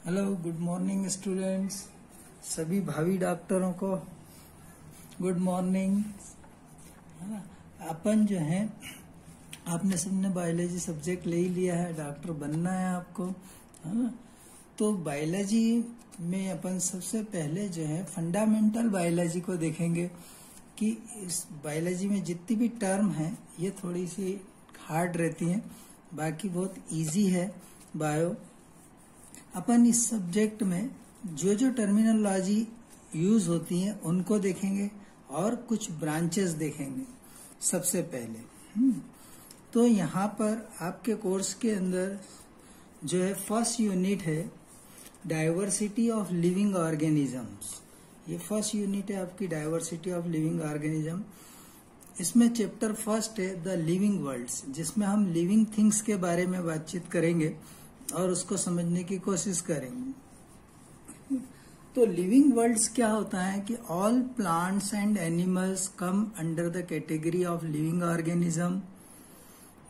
Hello, good morning students. सभी भावी डॉक्टरों को गुड मॉर्निंग। है ना, अपन जो है आपने सबने बायोलॉजी सब्जेक्ट ले ही लिया है, डॉक्टर बनना है आपको, है ना। तो बायोलॉजी में अपन सबसे पहले जो है फंडामेंटल बायोलॉजी को देखेंगे कि इस बायोलॉजी में जितनी भी टर्म है ये थोड़ी सी हार्ड रहती हैं, बाकी बहुत इजी है बायो। अपन इस सब्जेक्ट में जो जो टर्मिनोलॉजी यूज होती है उनको देखेंगे और कुछ ब्रांचेस देखेंगे सबसे पहले। तो यहाँ पर आपके कोर्स के अंदर जो है फर्स्ट यूनिट है डाइवर्सिटी ऑफ लिविंग ऑर्गेनिजम्स। ये फर्स्ट यूनिट है आपकी डाइवर्सिटी ऑफ लिविंग ऑर्गेनिज्म। इसमें चैप्टर फर्स्ट है द लिविंग वर्ल्ड्स, जिसमें हम लिविंग थिंग्स के बारे में बातचीत करेंगे और उसको समझने की कोशिश करेंगे। तो लिविंग वर्ल्ड्स क्या होता है कि all plants and animals come under the category of living organism.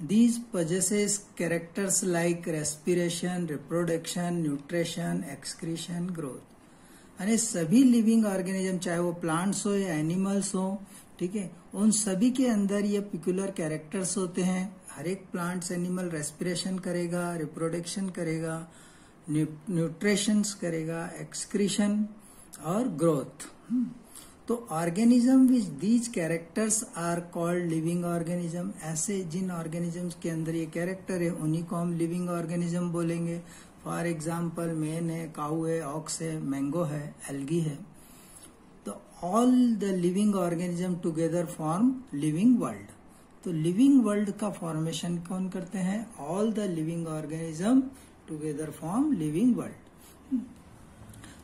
These possesses characters like respiration, reproduction, nutrition, excretion, growth. यानी सभी लिविंग ऑर्गेनिज्म, चाहे वो प्लांट्स हो या एनिमल्स हो, ठीक है, उन सभी के अंदर ये पिक्युलर कैरेक्टर्स होते हैं। हर एक प्लांट्स एनिमल रेस्पिरेशन करेगा, रिप्रोडक्शन करेगा, न्यूट्रिशंस करेगा, एक्सक्रीशन और ग्रोथ। तो organism which these characters are called living organism. ऐसे जिन ऑर्गेनिजम्स के अंदर ये कैरेक्टर है उन्हीं को हम लिविंग ऑर्गेनिज्म बोलेंगे। फॉर एग्जाम्पल मेन है, काऊ है, ऑक्स है, मैंगो है, एल्गी है। तो all the living organism together form living world. तो लिविंग वर्ल्ड का फॉर्मेशन कौन करते हैं? All the living organism together form living world.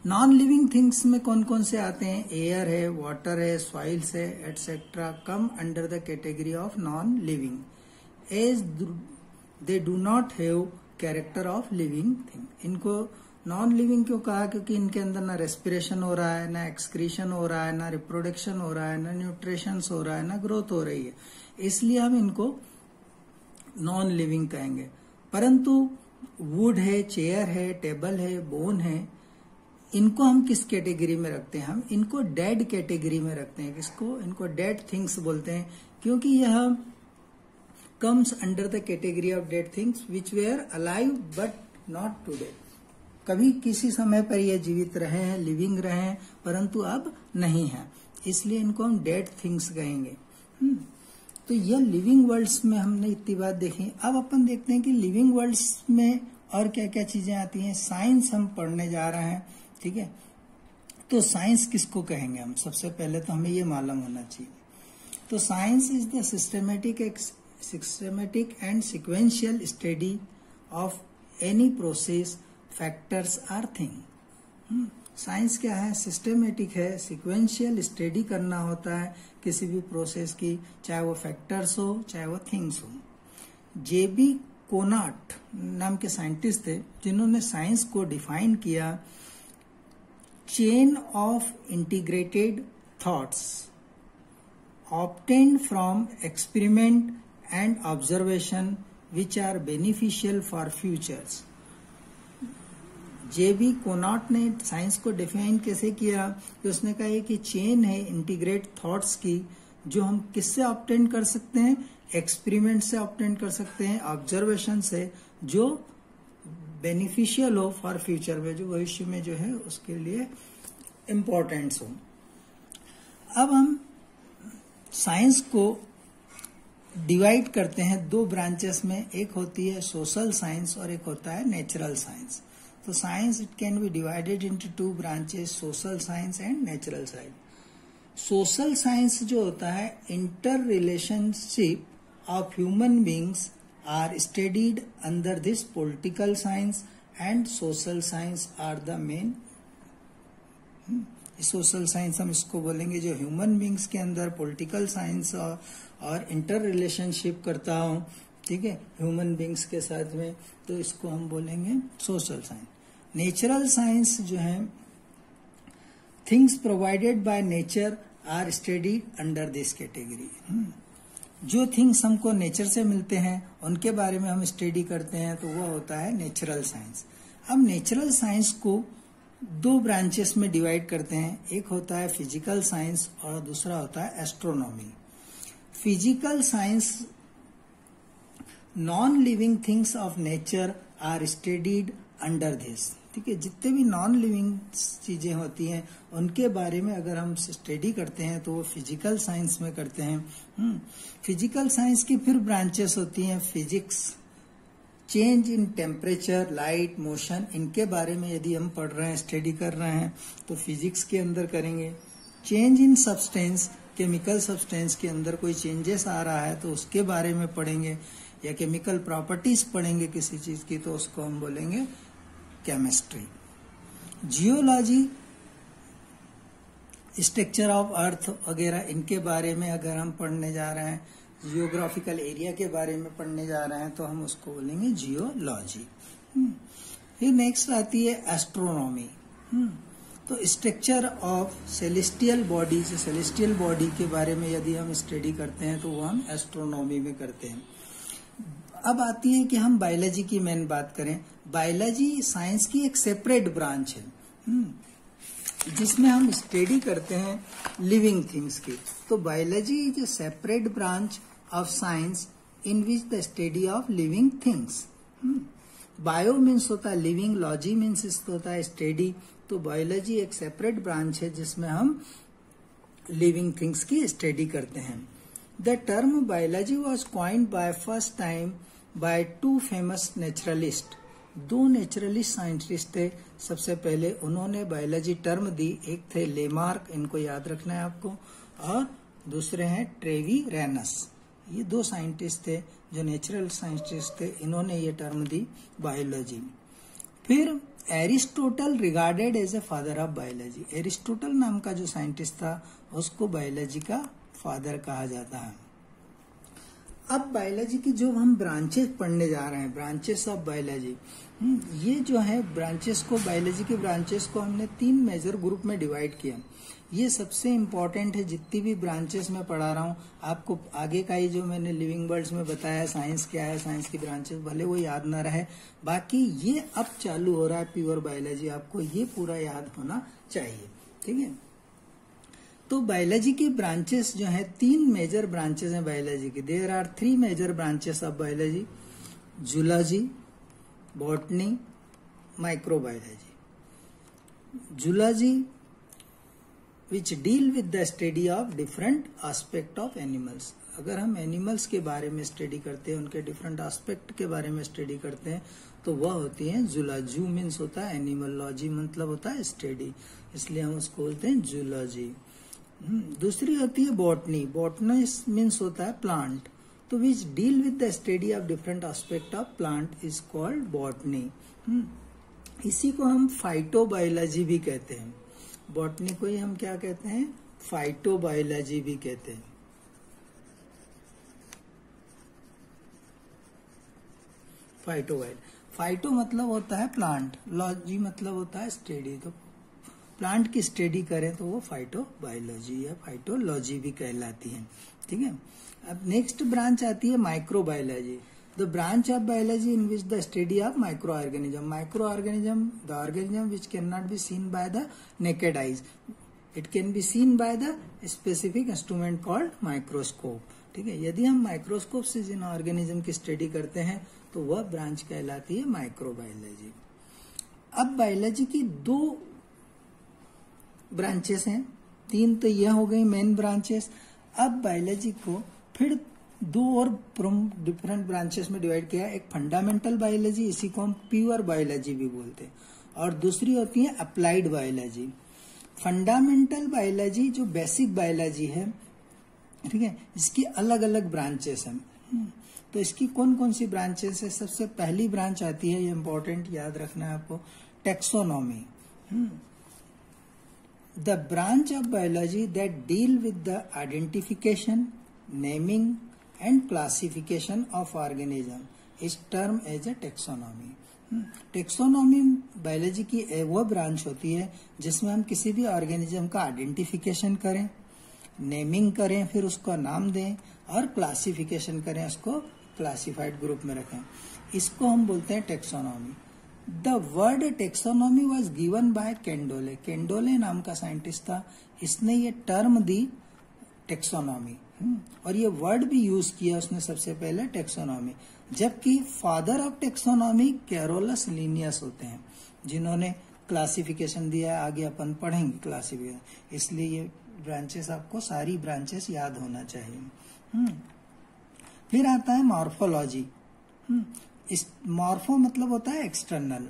Non living things में कौन कौन से आते हैं? एयर है, वाटर है, सॉइल्स है, etcetera come under the category of non living as they do not have character of living thing. इनको नॉन लिविंग क्यों कहा? क्योंकि इनके अंदर ना रेस्पिरेशन हो रहा है, ना एक्सक्रीशन हो रहा है, ना रिप्रोडक्शन हो रहा है, ना न्यूट्रिशन हो रहा है, ना ग्रोथ हो रही है, इसलिए हम इनको नॉन लिविंग कहेंगे। परंतु वुड है, चेयर है, टेबल है, बोन है, इनको हम किस कैटेगरी में रखते हैं? हम इनको डेड कैटेगरी में रखते हैं। किसको? इनको डेड थिंग्स बोलते हैं, क्योंकि यह comes under the category of dead things which were alive but not today. कभी किसी समय पर ये जीवित रहे हैं, लिविंग रहे हैं, परंतु अब नहीं है, इसलिए इनको हम डेड थिंग्स कहेंगे। तो यह लिविंग वर्ल्ड्स में हमने इतनी बात देखी। अब अपन देखते हैं कि लिविंग वर्ल्ड्स में और क्या क्या चीजें आती हैं। साइंस हम पढ़ने जा रहे हैं, ठीक है। तो साइंस किसको कहेंगे हम? सबसे पहले तो हमें ये मालूम होना चाहिए। तो science is the systematic and sequential study of any process, factors or thing. Science क्या है? सिस्टमेटिक है, सिक्वेंशियल स्टडी करना होता है किसी भी प्रोसेस की, चाहे वो फैक्टर्स हो चाहे वो थिंग्स हो। जेबी कोनाट नाम के साइंटिस्ट थे जिन्होंने साइंस को डिफाइन किया chain of integrated thoughts obtained from experiment and observation which are beneficial for futures. JB Conant ने साइंस को डिफाइन कैसे किया? कि उसने कहा कि चेन है इंटीग्रेट थॉट्स की, जो हम किससे ऑब्टेन कर सकते हैं? एक्सपेरिमेंट से ऑब्टेन कर सकते हैं, ऑब्जर्वेशन से, जो बेनिफिशियल हो फॉर फ्यूचर में, जो भविष्य में जो है उसके लिए इम्पोर्टेंस हो। अब हम साइंस को डिवाइड करते हैं दो ब्रांचेस में, एक होती है सोशल साइंस और एक होता है नेचुरल साइंस। तो science it can be divided into two branches, social science and natural science. Social science जो होता है, inter relationship of human beings are studied under this political science and social science are the main. Social science हम इसको बोलेंगे जो human beings के अंदर political science और इंटर रिलेशनशिप करता हूं, ठीक है, ह्यूमन बींग्स के साथ में, तो इसको हम बोलेंगे सोशल साइंस। नेचुरल साइंस जो है, things provided by nature are studied under this category. जो थिंग्स हमको नेचर से मिलते हैं उनके बारे में हम स्टडी करते हैं, तो वो होता है नेचुरल साइंस। अब नेचुरल साइंस को दो ब्रांचेस में डिवाइड करते हैं, एक होता है फिजिकल साइंस और दूसरा होता है astronomy. Physical science, non living things of nature are studied under this. ठीक है, जितने भी नॉन लिविंग चीजें होती हैं उनके बारे में अगर हम स्टडी करते हैं तो वो फिजिकल साइंस में करते हैं। फिजिकल साइंस की फिर ब्रांचेस होती हैं physics, change in temperature, light, motion, इनके बारे में यदि हम पढ़ रहे हैं, स्टडी कर रहे हैं तो फिजिक्स के अंदर करेंगे। Change in substance, chemical substance के अंदर कोई चेंजेस आ रहा है तो उसके बारे में पढ़ेंगे, या केमिकल प्रॉपर्टीज पढ़ेंगे किसी चीज की तो उसको हम बोलेंगे chemistry. Geology, structure of earth वगैरह इनके बारे में अगर हम पढ़ने जा रहे हैं, जियोग्राफिकल एरिया के बारे में पढ़ने जा रहे हैं तो हम उसको बोलेंगे जियोलॉजी। फिर नेक्स्ट आती है एस्ट्रोनॉमी। तो structure of celestial bodies, celestial body के बारे में यदि हम स्टडी करते हैं तो वो हम एस्ट्रोनॉमी में करते हैं। अब आती है कि हम बायोलॉजी की मेन बात करें। बायोलॉजी साइंस की एक सेपरेट ब्रांच है जिसमें हम स्टडी करते हैं लिविंग थिंग्स की। तो biology is a separate branch of science in which the study of living things. Bio means होता है लिविंग, लॉजी मीन्स होता है स्टडी। तो बायोलॉजी एक सेपरेट ब्रांच है जिसमें हम लिविंग थिंग्स की स्टडी करते हैं। The term biology was coined by first time by two famous naturalist. दो नेचुरलिस्ट साइंटिस्ट थे, सबसे पहले उन्होंने बायोलॉजी टर्म दी। एक थे लेमार्क, इनको याद रखना है आपको, और दूसरे हैं ट्रेवी रेनस। ये दो साइंटिस्ट थे जो नेचुरल साइंटिस्ट थे, इन्होंने ये टर्म दी बायोलॉजी। फिर Aristotle regarded as a father of biology. Aristotle नाम का जो साइंटिस्ट था उसको बायोलॉजी का फादर कहा जाता है। अब बायोलॉजी की जो हम ब्रांचेस पढ़ने जा रहे हैं, ब्रांचेस ऑफ बायोलॉजी, ये जो है ब्रांचेस को, बायोलॉजी की ब्रांचेस को हमने 3 मेजर ग्रुप में डिवाइड किया। ये सबसे इम्पोर्टेंट है। जितनी भी ब्रांचेस मैं पढ़ा रहा हूँ आपको, आगे का ये जो मैंने लिविंग वर्ड्स में बताया साइंस क्या है, साइंस की ब्रांचेस, भले वो याद ना रहे, बाकी ये अब चालू हो रहा है प्योर बायोलॉजी, आपको ये पूरा याद होना चाहिए। ठीक है, तो बायोलॉजी की ब्रांचेस जो है 3 मेजर ब्रांचेस हैं बायोलॉजी की। There are 3 major branches of biology: zoology, botany, microbiology. Zoology which deal with the study of different aspect of animals. अगर हम एनिमल्स के बारे में स्टडी करते हैं, उनके डिफरेंट एस्पेक्ट के बारे में स्टडी करते हैं तो वह होती है जूलॉजी। जू मीन्स होता है एनिमल, लॉजी मतलब होता है स्टडी, इसलिए हम उसको बोलते हैं जूलॉजी। दूसरी होती है बॉटनी। बॉटनी मीन्स होता है प्लांट, तो विच deal with the study of different aspect of plant is called botany. इसी को हम फाइटोबायोलॉजी भी कहते हैं। बॉटनी को ही हम क्या कहते हैं? फाइटोबायोलॉजी भी कहते हैं। फाइटो मतलब होता है प्लांट, लॉजी मतलब होता है स्टडी। तो प्लांट की स्टडी करें तो वो फाइटोबायोलॉजी या फाइटोलॉजी भी कहलाती है। ठीक है, अब नेक्स्ट ब्रांच आती है microbiology. The branch of biology in which the study of micro organism. Micro organism, the organism which can not be seen by the naked eyes, it can be seen by the specific instrument called microscope. ठीक है, यदि हम microscope से जिन organism की study करते हैं तो वह ब्रांच कहलाती है माइक्रोबायोलॉजी। अब बायोलॉजी की 2 ब्रांचेस हैं, 3 तो यह हो गई मेन ब्रांचेस। अब बायोलॉजी को फिर 2 और डिफरेंट ब्रांचेस में डिवाइड किया। एक फंडामेंटल बायोलॉजी, इसी को हम प्योर बायोलॉजी भी बोलते हैं, और दूसरी होती है अप्लाइड बायोलॉजी। फंडामेंटल बायोलॉजी जो बेसिक बायोलॉजी है, ठीक है, इसकी अलग अलग ब्रांचेस हैं। तो इसकी कौन कौन सी ब्रांचेस है? सबसे पहली ब्रांच आती है, ये इंपॉर्टेंट याद रखना है आपको, taxonomy. The branch of biology that deal with the identification, naming and classification of organism is termed as a taxonomy. Taxonomy biology की वह ब्रांच होती है जिसमें हम किसी भी ऑर्गेनिज्म का आइडेंटिफिकेशन करें, नेमिंग करें, फिर उसका नाम दें, और क्लासिफिकेशन करें, उसको क्लासिफाइड ग्रुप में रखें। इसको हम बोलते हैं taxonomy. The word taxonomy was given by Candolle. Candolle नाम का साइंटिस्ट था, इसने ये टर्म दी टेक्सोनॉमी, और ये वर्ड भी यूज किया उसने सबसे पहले टेक्सोनॉमी। जबकि father of taxonomy Carolus Linnaeus होते हैं, जिन्होंने क्लासिफिकेशन दिया है। आगे अपन पढ़ेंगे क्लासिफिकेशन, इसलिए ये ब्रांचेस आपको सारी ब्रांचेस याद होना चाहिए। फिर आता है मॉर्फोलॉजी। इस मॉर्फो मतलब होता है एक्सटर्नल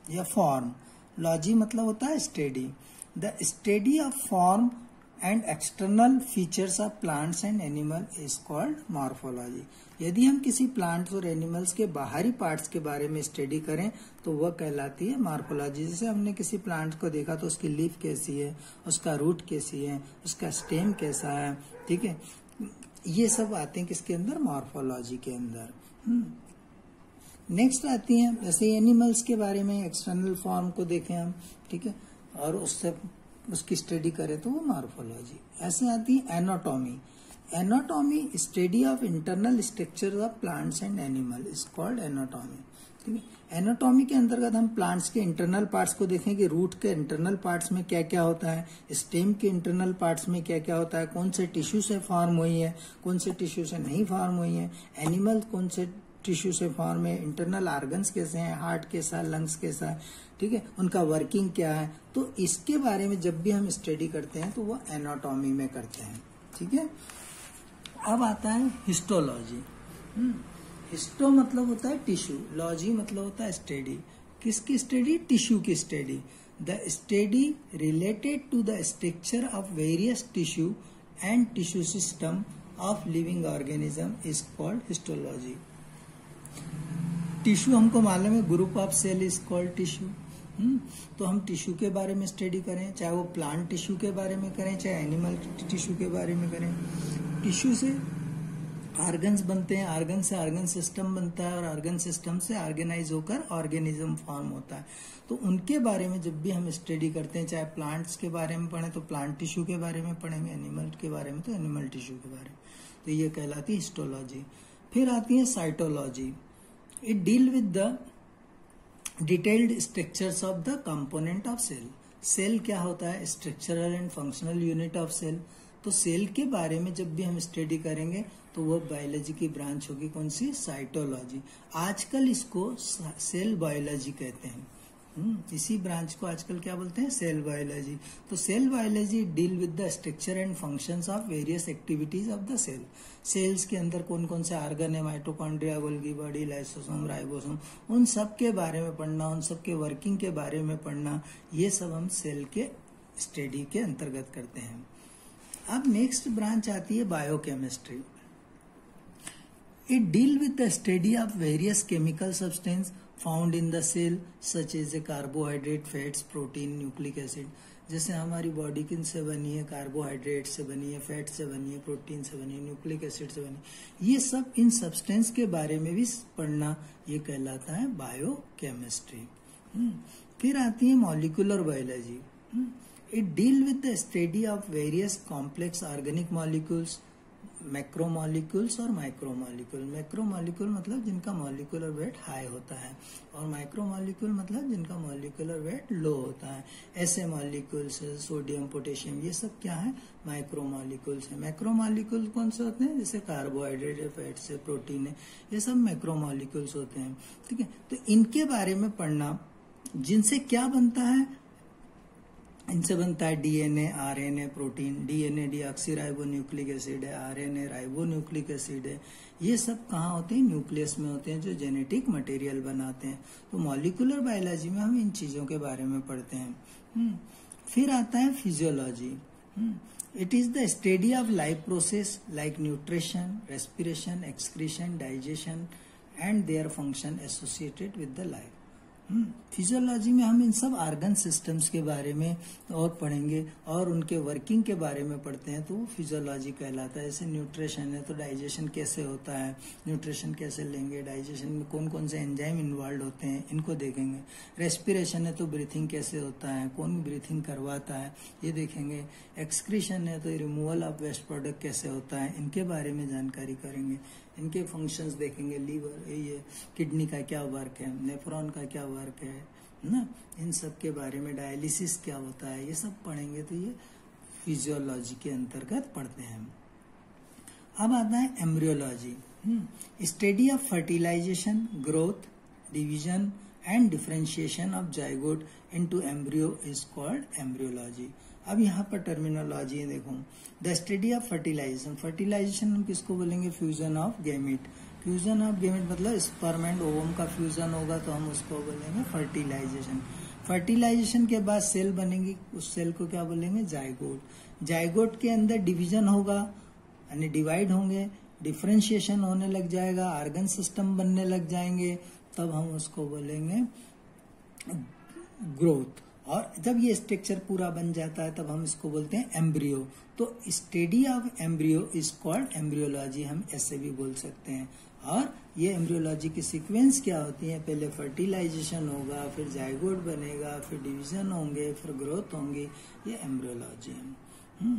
या फॉर्म, लॉजी मतलब होता है study. The study of form and external features of plants and animal is called morphology. यदि हम किसी प्लांट्स और एनिमल्स के बाहरी पार्ट्स के बारे में स्टडी करें तो वह कहलाती है मॉर्फोलॉजी। जैसे हमने किसी प्लांट को देखा तो उसकी लीफ कैसी है, उसका रूट कैसी है, उसका स्टेम कैसा है, ठीक है, ये सब आते हैं किसके अंदर, मॉर्फोलॉजी के अंदर। नेक्स्ट आती है जैसे एनिमल्स के बारे में, एक्सटर्नल फॉर्म को देखें हम, ठीक है, और उससे उसकी स्टडी करें तो वो मॉर्फोलॉजी। ऐसे आती है anatomy. Anatomy study of internal structure of plants and animal is called anatomy, ठीक है। एनाटॉमी के अंतर्गत हम प्लांट्स के इंटरनल पार्ट्स को देखें कि रूट के इंटरनल पार्ट्स में क्या क्या होता है, स्टेम के इंटरनल पार्ट्स में क्या क्या होता है, कौन से टिश्यू से फॉर्म हुई है, कौन से टिश्यू से नहीं फॉर्म हुई है, एनिमल कौन से टिश्यू से फॉर्म है, इंटरनल ऑर्गन्स कैसे हैं, हार्ट कैसा है, लंग्स कैसा है, ठीक है, उनका वर्किंग क्या है। तो इसके बारे में जब भी हम स्टडी करते हैं तो वो एनाटॉमी में करते हैं, ठीक है। अब आता है हिस्टोलॉजी। हिस्टो मतलब होता है टिश्यू, लॉजी मतलब होता है स्टडी। किसकी स्टडी, टिश्यू की स्टडी। The study related to the structure of various tissue and tissue system of living organism is called histology. Tissue हमको मालूम है, group of cell is called tissue. तो हम टिश्यू के बारे में स्टडी करें, चाहे वो प्लांट टिश्यू के बारे में करें, चाहे एनिमल टिश्यू के बारे में करें। टिश्यू से ऑर्गन्स बनते हैं, ऑर्गन से ऑर्गन सिस्टम बनता है, और ऑर्गन सिस्टम से ऑर्गेनाइज होकर ऑर्गेनिज्म फॉर्म होता है। तो उनके बारे में जब भी हम स्टडी करते हैं, चाहे प्लांट्स के बारे में पढ़ें तो प्लांट टिश्यू के बारे में पढ़ेंगे, एनिमल के बारे में तो एनिमल टिश्यू के बारे में। तो ये कहलाती है हिस्टोलॉजी। फिर आती है cytology. It deal with the detailed structures of the component of cell. Cell क्या होता है, structural and functional unit of cell. तो सेल के बारे में जब भी हम स्टडी करेंगे तो वो बायोलॉजी की ब्रांच होगी, कौन सी, साइटोलॉजी। आजकल इसको सेल बायोलॉजी कहते हैं। इसी ब्रांच को आजकल क्या बोलते हैं, सेल बायोलॉजी। तो cell biology deal with the structure and functions of various activities of the cell. Cells के अंदर कौन कौन से ऑर्गन है, mitochondria, Golgi body, lysosome, ribosome, उन सब के बारे में पढ़ना, उन सब के वर्किंग के बारे में पढ़ना, ये सब हम सेल के स्टडी के अंतर्गत करते हैं। अब नेक्स्ट ब्रांच आती है biochemistry. It deal with the study of various chemical substance found in the cell such as a carbohydrate, fats, protein, nucleic acid. जैसे हमारी बॉडी किन से बनी है, कार्बोहाइड्रेट से बनी है, फैट से बनी है, प्रोटीन से बनी है, न्यूक्लिक एसिड से बनी है। ये सब इन सब्सटेंस के बारे में भी पढ़ना, ये कहलाता है बायोकेमिस्ट्री। फिर आती है molecular biology. It deal with the study of various complex organic molecules, macromolecules और माइक्रोमॉलिक्यूल। मैक्रोमॉलिक्यूल मतलब जिनका मॉलिक्यूलर वेट हाई होता है, और माइक्रोमॉलिक्यूल मतलब जिनका मॉलिक्यूलर वेट लो होता है। ऐसे मॉलिक्यूल्स, सोडियम, पोटेशियम, ये सब क्या है, माइक्रोमॉलिक्यूल्स है। मैक्रोमॉलिक्यूल कौन से होते हैं, जैसे कार्बोहाइड्रेट है, फैट्स है, प्रोटीन है, ये सब मैक्रोमॉलिक्यूल्स होते हैं, ठीक है। तो इनके बारे में पढ़ना, जिनसे क्या बनता है, इनसे बनता है DNA, RNA, protein. DNA deoxy ribonucleic acid है, आरएनए राइबोन्यूक्लिक एसिड है। ये सब कहाँ होते हैं, न्यूक्लियस में होते हैं, जो जेनेटिक मटेरियल बनाते हैं। तो मॉलिक्यूलर बायोलॉजी में हम इन चीजों के बारे में पढ़ते हैं। फिर आता है physiology. It is the study of life process like nutrition, respiration, excretion, digestion and their function associated with the life. Physiology में हम इन सब ऑर्गन सिस्टम्स के बारे में और पढ़ेंगे, और उनके वर्किंग के बारे में पढ़ते हैं, तो वो फिजियोलॉजी कहलाता है। जैसे न्यूट्रिशन है तो डाइजेशन कैसे होता है, न्यूट्रिशन कैसे लेंगे, डाइजेशन में कौन कौन से एंजाइम इन्वॉल्व होते हैं, इनको देखेंगे। रेस्पिरेशन है तो ब्रीथिंग कैसे होता है, कौन ब्रीथिंग करवाता है, ये देखेंगे। एक्सक्रीशन है तो रिमूवल ऑफ वेस्ट प्रोडक्ट कैसे होता है, इनके बारे में जानकारी करेंगे। इनके फंक्शंस देखेंगे, लीवर, ये किडनी का क्या वर्क है, नेफ्रॉन का क्या वर्क है ना, इन सब के बारे में, डायलिसिस क्या होता है, ये सब पढ़ेंगे। तो ये फिजियोलॉजी के अंतर्गत पढ़ते हैं। अब आता है embryology, study of fertilization, growth, division and differentiation of zygote into embryo is called embryology. अब यहाँ पर टर्मिनोलॉजी देखो, the study of fertilization, fertilization हम किसको बोलेंगे, fusion of gamete, fusion of gamete मतलब स्पर्म एंड ओवम का फ्यूजन होगा तो हम उसको बोलेंगे फर्टिलाइजेशन। फर्टिलाइजेशन के बाद सेल बनेगी, उस सेल को क्या बोलेंगे, जाइगोट। जाइगोट के अंदर डिवीजन होगा यानी डिवाइड होंगे, डिफरेंशिएशन होने लग जाएगा, ऑर्गन सिस्टम बनने लग जाएंगे, तब हम उसको बोलेंगे ग्रोथ। और जब ये स्ट्रक्चर पूरा बन जाता है तब हम इसको बोलते हैं एम्ब्रियो। तो study of embryo is called embryology, हम ऐसे भी बोल सकते हैं। और ये एम्ब्रियोलॉजी की सीक्वेंस क्या होती है, पहले फर्टिलाइजेशन होगा, फिर जाइगोट बनेगा, फिर डिवीजन होंगे, फिर ग्रोथ होंगी, ये एम्ब्रियोलॉजी है।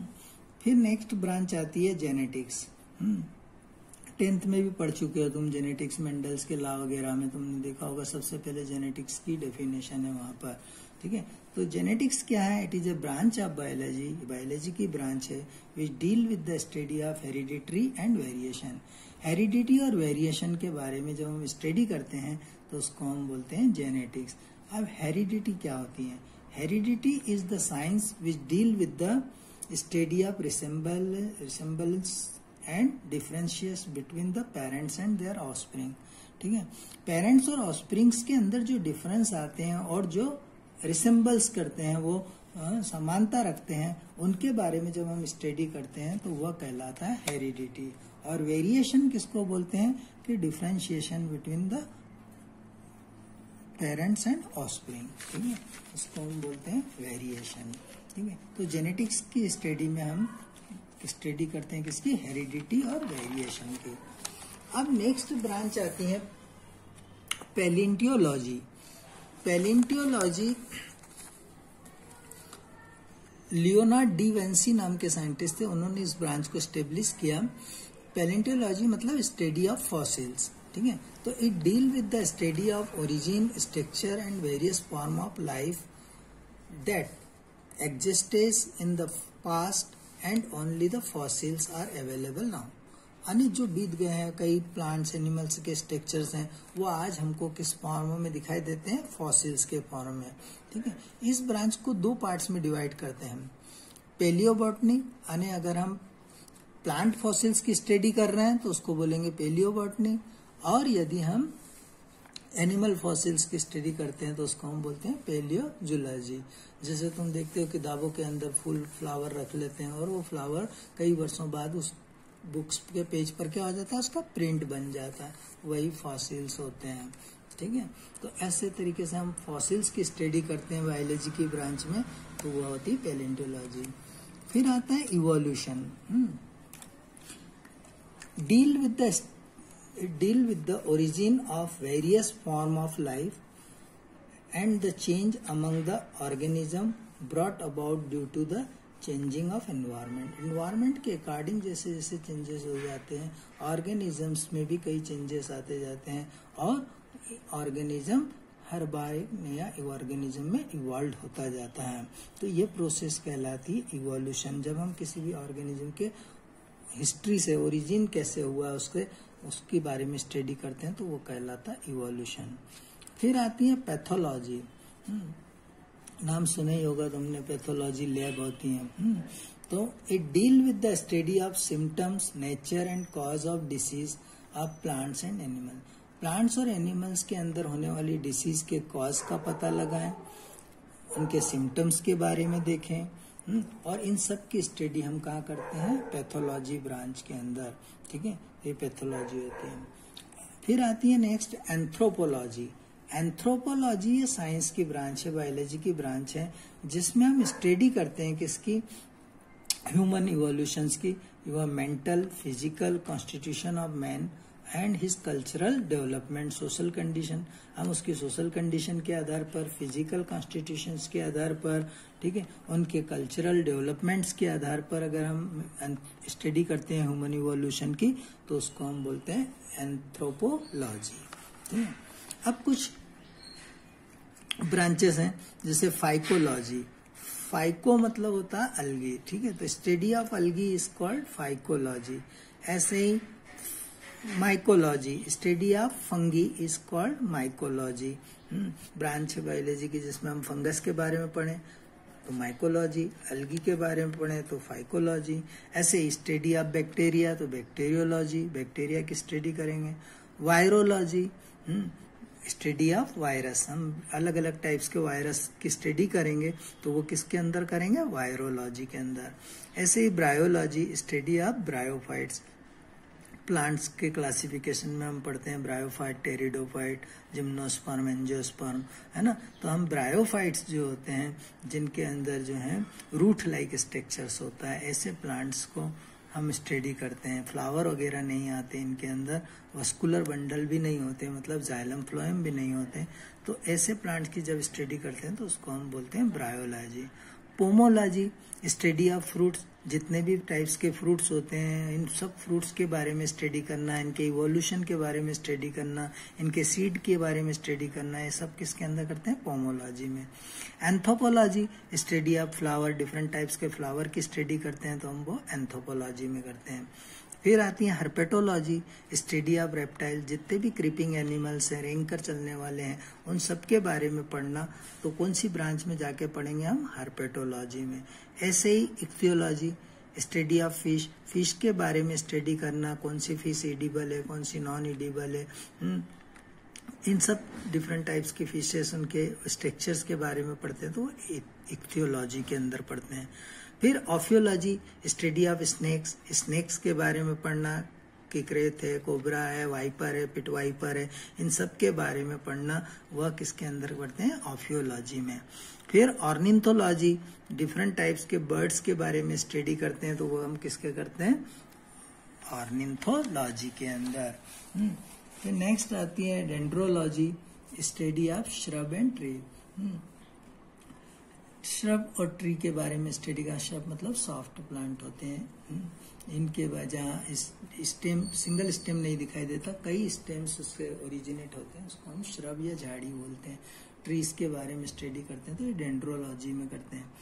फिर नेक्स्ट ब्रांच आती है जेनेटिक्स। 10th में भी पढ़ चुके हो तुम जेनेटिक्स, मेंडल्स के लॉ वगैरह में तुमने देखा होगा, सबसे पहले जेनेटिक्स की डेफिनेशन है वहां पर, ठीक है। तो जेनेटिक्स क्या है, it is a branch of biology, biology की ब्रांच है विच deal with the study of hereditary and variation. Heredity और वेरिएशन के बारे में जब हम स्टडी करते हैं तो उसको हम बोलते हैं जेनेटिक्स। अब हेरिडिटी क्या होती है, heredity is the science which deal with the study of resemblance and differentiates between the parents and there offspring, ठीक है। पेरेंट्स और ऑफस्प्रिंग्स के अंदर जो डिफरेंस आते हैं और जो रिसेम्बल्स करते हैं, वो समानता रखते हैं, उनके बारे में जब हम स्टडी करते हैं तो वह कहलाता है हेरिडिटी। और वेरिएशन किसको बोलते हैं कि differentiation between the parents and offspring, ठीक है, इसको हम बोलते हैं वेरिएशन, ठीक है। तो जेनेटिक्स की स्टडी में हम स्टडी करते हैं किसकी, हेरिडिटी और वेरिएशन की। अब नेक्स्ट ब्रांच आती है पैलिंटियोलॉजी। पैलिंटियोलॉजी लियोनार्ड डी विंसी नाम के साइंटिस्ट थे, उन्होंने इस ब्रांच को स्टेब्लिश किया। पैलिंटियोलॉजी मतलब स्टडी ऑफ फॉसिल्स, ठीक है। तो it deal with the study of origin, structure and various form of life that existed in the past and only the fossils are available now. यानी जो बीत गए हैं, कई प्लांट्स, एनिमल्स के स्ट्रक्चर्स हैं, वो आज हमको किस फॉर्म में दिखाई देते हैं, फॉसिल्स के फॉर्म में, ठीक है। इस ब्रांच को 2 पार्ट्स में डिवाइड करते हैं। पेलियोबॉटनी, यानी अगर हम प्लांट फॉसिल्स की स्टडी कर रहे हैं तो उसको बोलेंगे पेलियोबॉटनी, और यदि हम एनिमल फॉसिल्स की स्टडी करते हैं तो उसको हम बोलते हैं पेलियोजूलॉजी। जैसे तुम देखते हो किताबों के अंदर फूल फ्लावर रख लेते हैं और वो फ्लावर कई वर्षों बाद उस बुक्स के पेज पर क्या हो जाता है, उसका प्रिंट बन जाता है, वही फॉसिल्स होते हैं, ठीक है। तो ऐसे तरीके से हम फॉसिल्स की स्टडी करते हैं बायोलॉजी की ब्रांच में, तो वो होती है पैलियोंटोलॉजी। फिर आता है evolution, deal with the origin of various form of life and the change among the organism brought about due to the changing of environment. Environment के अकॉर्डिंग जैसे जैसे चेंजेस हो जाते हैं, ऑर्गेनिजम्स में भी कई चेंजेस आते जाते हैं, और ऑर्गेनिज्म हर बार नया ऑर्गेनिज्म में इवॉल्व होता जाता है। तो ये प्रोसेस कहलाती है इवोल्यूशन। जब हम किसी भी ऑर्गेनिज्म के हिस्ट्री से, ओरिजिन कैसे हुआ उसके बारे में स्टडी करते हैं तो वो कहलाता है इवोल्यूशन। फिर आती है पैथोलॉजी, नाम सुने ही होगा तुमने, पैथोलॉजी लैब होती है। तो it deal with the study of symptoms, nature and cause of disease of plants and animal. Plants और एनिमल्स के अंदर होने वाली डिसीज के कॉज का पता लगाएं, उनके सिम्टम्स के बारे में देखें, और इन सब की स्टडी हम कहाँ करते हैं, पैथोलॉजी ब्रांच के अंदर, ठीक है, ये पैथोलॉजी होती है। फिर आती है नेक्स्ट एंथ्रोपोलॉजी। एंथ्रोपोलॉजी ये साइंस की ब्रांच है, बायोलॉजी की ब्रांच है, जिसमें हम स्टडी करते हैं किसकी, ह्यूमन इवोल्यूशंस की, mental, physical constitution of man and his cultural development, social condition, हम उसकी सोशल कंडीशन के आधार पर, फिजिकल कॉन्स्टिट्यूशंस के आधार पर, ठीक है, उनके कल्चरल डेवलपमेंट्स के आधार पर अगर हम स्टडी करते हैं ह्यूमन इवोल्यूशन की, तो उसको हम बोलते हैं एंथ्रोपोलॉजी। ठीक है, अब कुछ ब्रांचेस हैं, जैसे फाइकोलॉजी। फाइको मतलब होता है अलगी, ठीक है, तो study of algae is called phycology. ऐसे ही mycology, study of fungi is called mycology. Branch है बायोलॉजी की जिसमें हम फंगस के बारे में पढ़ें तो माइकोलॉजी, अलगी के बारे में पढ़ें तो फाइकोलॉजी। ऐसे ही स्टडी ऑफ बैक्टीरिया तो बैक्टीरियोलॉजी, बैक्टीरिया की स्टडी करेंगे। वायरोलॉजी, स्टडी ऑफ वायरस, हम अलग अलग टाइप्स के वायरस की स्टडी करेंगे तो वो किसके अंदर करेंगे, वायरोलॉजी के अंदर। ऐसे ही bryology, study of bryophytes, plants के क्लासिफिकेशन में हम पढ़ते हैं ब्रायोफाइट, टेरिडोफाइट, जिम्नोस्पर्म, एंजियोस्पर्म, है ना। तो हम ब्रायोफाइट्स जो होते हैं जिनके अंदर जो है रूट लाइक स्ट्रक्चर्स होता है, ऐसे प्लांट्स को हम स्टडी करते हैं। फ्लावर वगैरह नहीं आते इनके अंदर, वस्कुलर बंडल भी नहीं होते, मतलब जाइलम फ्लोएम भी नहीं होते, तो ऐसे प्लांट्स की जब स्टडी करते हैं तो उसको हम बोलते हैं bryology. Pomology, study of fruits, जितने भी टाइप्स के फ्रूट्स होते हैं इन सब फ्रूट्स के बारे में स्टडी करना, इनके इवोल्यूशन के बारे में स्टडी करना, इनके सीड के बारे में स्टडी करना, ये सब किसके अंदर करते हैं, पोमोलॉजी में। Anthropology, study of flower, different types के फ्लावर की स्टडी करते हैं तो हम वो एंथ्रोपोलॉजी में करते हैं। फिर आती है हर्पेटोलॉजी, स्टडी ऑफ रेप्टाइल, जितने भी क्रीपिंग एनिमल्स हैं, रेंग कर चलने वाले हैं, उन सब के बारे में पढ़ना, तो कौन सी ब्रांच में जाके पढ़ेंगे हम, हर्पेटोलॉजी में। ऐसे ही ichthyology, study of fish, fish के बारे में स्टडी करना, कौन सी फिश एडिबल है, कौन सी नॉन एडिबल है, इन सब डिफरेंट टाइप्स की फिशेस, उनके स्ट्रक्चर्स के बारे में पढ़ते हैं तो इक्थियोलॉजी के अंदर पढ़ते हैं। फिर ophiology, study of snakes, snacks के बारे में पढ़ना, किक्रेत है, कोबरा है, वाइपर है, पिट वाइपर है, इन सब के बारे में पढ़ना, वह किसके अंदर पढ़ते हैं, ऑफियोलॉजी में। फिर ऑर्निथोलॉजी, डिफरेंट टाइप्स के बर्ड्स के बारे में स्टडी करते हैं तो वो हम किसके करते हैं, ऑर्निथोलॉजी के अंदर। फिर नेक्स्ट आती है dendrology, study of shrub and tree. Shrub और ट्री के बारे में स्टडी का, श्रब मतलब सॉफ्ट प्लांट होते हैं, इनके जहाँ स्टेम, सिंगल स्टेम नहीं दिखाई देता, कई स्टेम्स उससे ओरिजिनेट होते हैं, उसको हम श्रब या झाड़ी बोलते हैं। ट्रीज के बारे में स्टडी करते हैं तो ये डेंड्रोलॉजी में करते हैं।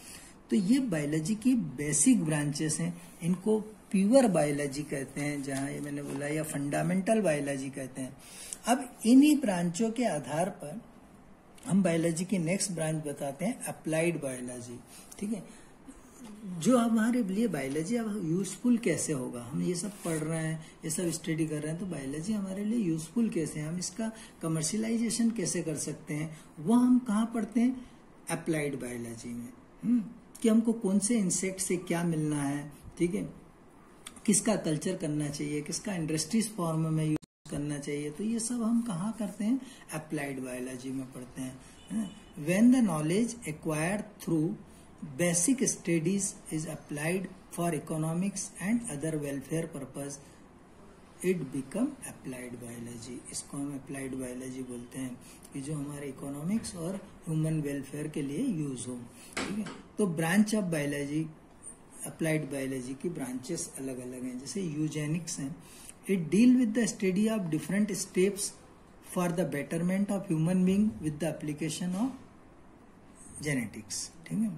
तो ये बायोलॉजी की बेसिक ब्रांचेस हैं, इनको प्योर बायोलॉजी कहते हैं, जहाँ ये मैंने बोला, या फंडामेंटल बायोलॉजी कहते हैं। अब इन्हीं ब्रांचों के आधार पर हम बायोलॉजी की नेक्स्ट ब्रांच बताते हैं अप्लाइड बायोलॉजी। ठीक है, जो हमारे लिए बायोलॉजी अब यूजफुल कैसे होगा, हम ये सब पढ़ रहे हैं, ये सब स्टडी कर रहे हैं, तो बायोलॉजी हमारे लिए यूजफुल कैसे है, हम इसका कमर्शियलाइजेशन कैसे कर सकते हैं, वो हम कहाँ पढ़ते हैं, अप्लाइड बायोलॉजी में। कि हमको कौन से इंसेक्ट से क्या मिलना है, ठीक है, किसका कल्चर करना चाहिए, किसका इंडस्ट्रीज फॉर्म में यूज करना चाहिए, तो ये सब हम कहाँ करते हैं, अप्लाइड बायोलॉजी में पढ़ते हैं। When the knowledge acquired through basic studies is applied for economics and other welfare purpose, it become applied biology. इसको हम अप्लाइड बायोलॉजी बोलते हैं, कि जो हमारे इकोनॉमिक्स और ह्यूमन वेलफेयर के लिए यूज हो। ठीक है, तो branch of biology, applied biology की ब्रांचेस अलग अलग हैं। जैसे यूजेनिक्स हैं, it deal with the study of different steps for the betterment of human being with the application of genetics. ठीक है,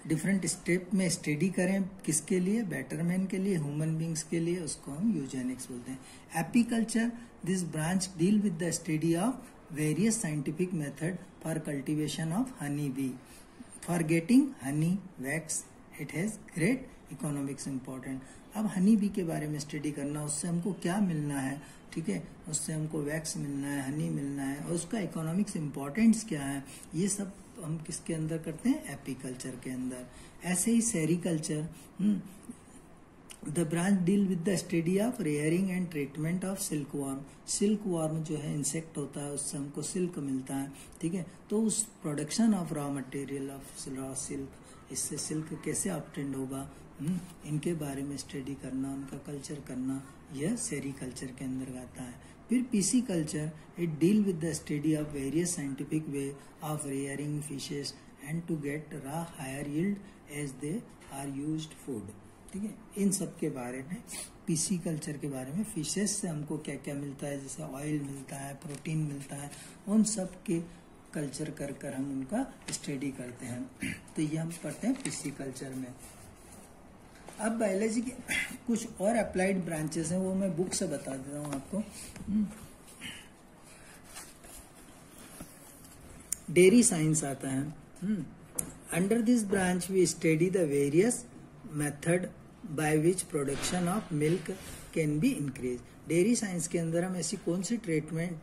डिफरेंट स्टेप में स्टडी करें, किसके लिए, बेटरमेंट के लिए, ह्यूमन बींग्स के लिए, उसको हम यूजेनिक्स बोलते हैं। Apiculture, this branch deal with the study of various scientific method for cultivation of honey bee, for getting honey wax, it has great economics important. अब हनी बी के बारे में स्टडी करना, उससे हमको क्या मिलना है, ठीक है, उससे हमको वैक्स मिलना है, हनी मिलना है, और उसका इकोनॉमिक्स इम्पोर्टेंस क्या है, ये सब हम किसके अंदर करते हैं, एपीकल्चर के अंदर। ऐसे ही sericulture, the branch deal with the study of rearing and treatment of silkworm. Silkworm जो है इंसेक्ट होता है, उससे हमको सिल्क मिलता है। ठीक है, तो उस production of raw material of raw silk, इससे सिल्क कैसे ऑब्टेंड होगा, इनके बारे में स्टडी करना, उनका कल्चर करना, यह सेरीकल्चर के अंदर आता है। फिर pisciculture, it deal with the study of various scientific way of rearing fishes and to get a higher yield as they are used food. ठीक है, इन सब के बारे में, पीसी कल्चर के बारे में, फिशेस से हमको क्या क्या मिलता है, जैसे ऑयल मिलता है, प्रोटीन मिलता है, उन सब के कल्चर कर कर हम उनका स्टडी करते हैं। तो ये हम पढ़ते हैं पीसी कल्चर में। अब बायोलॉजी के कुछ और अप्लाइड ब्रांचेस हैं, वो मैं बुक से बता देता हूँ आपको। डेयरी साइंस आता है। Under this branch we study the various method by which production of milk can be increase. Dairy science के अंदर हम ऐसी कौन सी ट्रीटमेंट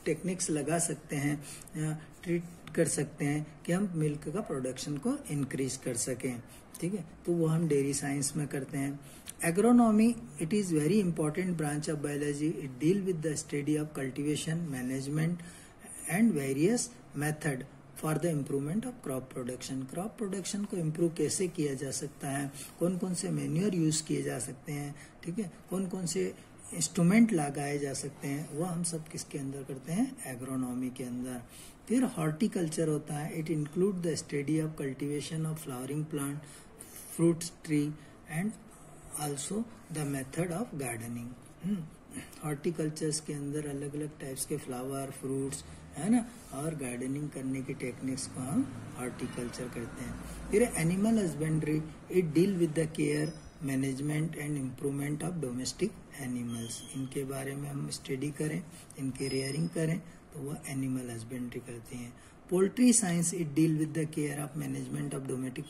टेक्निक्स लगा सकते हैं, ट्रीट कर सकते हैं कि हम मिल्क का प्रोडक्शन को इंक्रीज कर सकें। ठीक है, तो वो हम डेयरी साइंस में करते हैं। Agronomy, it is very important branch of biology. It deal with the study of cultivation, management and various method for the improvement of crop production. Crop production को इम्प्रूव कैसे किया जा सकता है, कौन कौन से मैन्योर यूज किए जा सकते हैं, ठीक है, कौन कौन से इंस्ट्रूमेंट लगाए जा सकते हैं, वो हम सब किसके अंदर करते हैं, एग्रोनॉमी के अंदर। फिर हॉर्टिकल्चर होता है। It include the study of cultivation of flowering plant, fruits tree and also the method of gardening. Horticultures के अंदर अलग अलग टाइप्स के फ्लावर, फ्रूट्स, है ना, और गार्डनिंग करने की टेक्निक्स को हम हॉर्टिकल्चर करते हैं। फिर animal husbandry, it deal with the care, management and improvement of domestic animals. इनके बारे में हम स्टडी करें, इनकी रेयरिंग करें, तो वो एनिमल हस्बेंड्री करते हैं। Poultry science, it deal with the care of management of domestic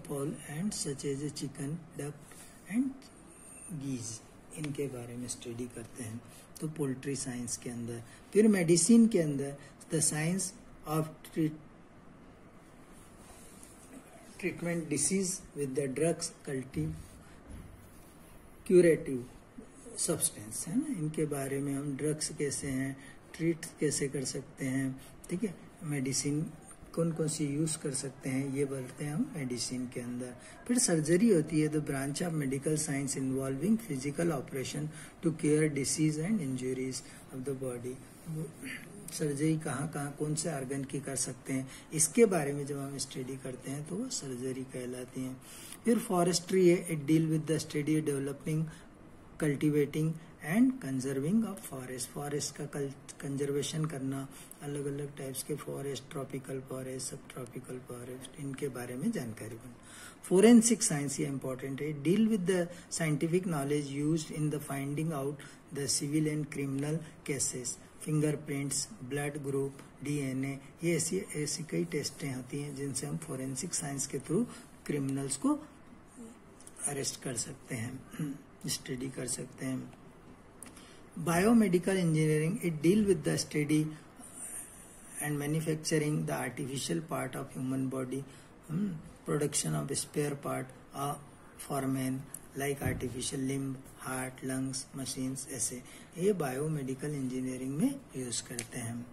fowl and such as a chicken, duck and geese. इनके बारे में स्टडी करते हैं, तो पोल्ट्री साइंस के अंदर। फिर मेडिसिन के अंदर the science of treatment disease with the drugs, curative substance, है ना, इनके बारे में हम ड्रग्स कैसे हैं, ट्रीट कैसे कर सकते हैं, ठीक है, मेडिसिन कौन कौन सी यूज कर सकते हैं, ये बोलते हैं हम मेडिसिन के अंदर। फिर सर्जरी होती है, the branch of medical science involving physical operation to care disease and injuries of the body. Surgery कहाँ कहाँ कौन से ऑर्गन की कर सकते हैं, इसके बारे में जब हम स्टडी करते हैं तो वो सर्जरी कहलाती है। फिर फॉरेस्ट्री है, it deal with the study developing, cultivating and conserving of forest. Forest का कंजर्वेशन करना, अलग अलग टाइप्स के forest, tropical forest, sub tropical forest, इनके बारे में जानकारी बन। फोरेंसिक साइंस ये इंपॉर्टेंट है, deal with the scientific knowledge used in the finding out the civil and criminal cases, fingerprints, blood group, DNA, ये ऐसी कई टेस्टें होती हैं जिनसे हम फोरेंसिक साइंस के थ्रू क्रिमिनल्स को अरेस्ट कर सकते हैं, स्टडी कर सकते हैं। Biomedical engineering, it deal with the study and manufacturing the artificial part of human body, production of spare part for man like artificial limb, heart, lungs, machines, ऐसे ये biomedical engineering में use करते हैं।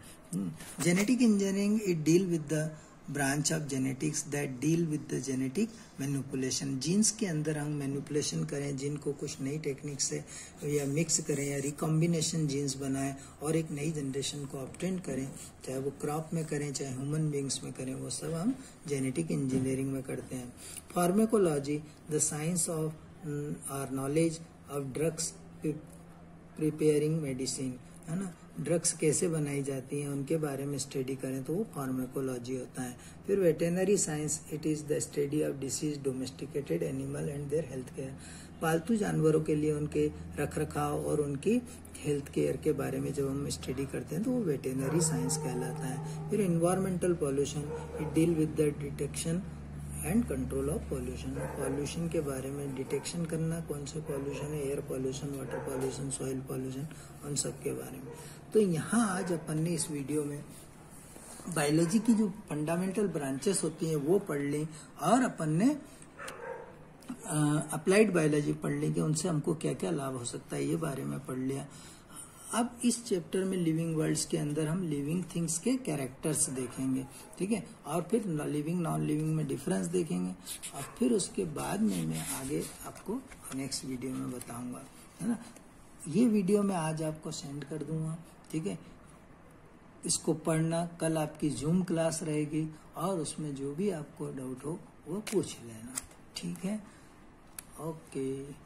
Genetic engineering, it deal with the branch of genetics that deal with the genetic manipulation. Genes के अंदर हम manipulation करें, gene को कुछ नई टेक्निक से या मिक्स करें या रिकॉम्बिनेशन जीन्स बनाएं और एक नई जनरेशन को ऑब्टेन करें, चाहे वो क्रॉप में करें चाहे ह्यूमन बींग्स में करें, वो सब हम जेनेटिक इंजीनियरिंग में करते हैं। फार्माकोलॉजी, द साइंस ऑफ और knowledge of drugs preparing medicine, है ना, ड्रग्स कैसे बनाई जाती हैं उनके बारे में स्टडी करें तो वो फार्माकोलॉजी होता है। फिर veterinary science, it is the study of disease domesticated animal and their health care. पालतू जानवरों के लिए उनके रखरखाव और उनकी हेल्थ केयर के बारे में जब हम स्टडी करते हैं तो वो वेटेनरी साइंस कहलाता है। फिर environmental pollution, it deal with the detection and control of pollution. Pollution के बारे में डिटेक्शन करना, कौन से पॉल्यूशन है, air pollution, water pollution, soil pollution, उन सब के बारे में। तो यहाँ आज अपन ने इस वीडियो में बायोलॉजी की जो फंडामेंटल ब्रांचेस होती हैं वो पढ़ ली और अपन ने अप्लाइड बायोलॉजी पढ़ ली कि उनसे हमको क्या क्या लाभ हो सकता है ये बारे में पढ़ लिया। अब इस चैप्टर में लिविंग वर्ल्ड्स के अंदर हम लिविंग थिंग्स के कैरेक्टर्स देखेंगे, ठीक है, और फिर लिविंग नॉन लिविंग में डिफरेंस देखेंगे, और फिर उसके बाद में मैं आगे आपको नेक्स्ट वीडियो में बताऊंगा, है ना। ये वीडियो मैं आज आपको सेंड कर दूंगा, ठीक है। इसको पढ़ना, कल आपकी जूम क्लास रहेगी और उसमें जो भी आपको डाउट हो वो पूछ लेना, ठीक है। ओके।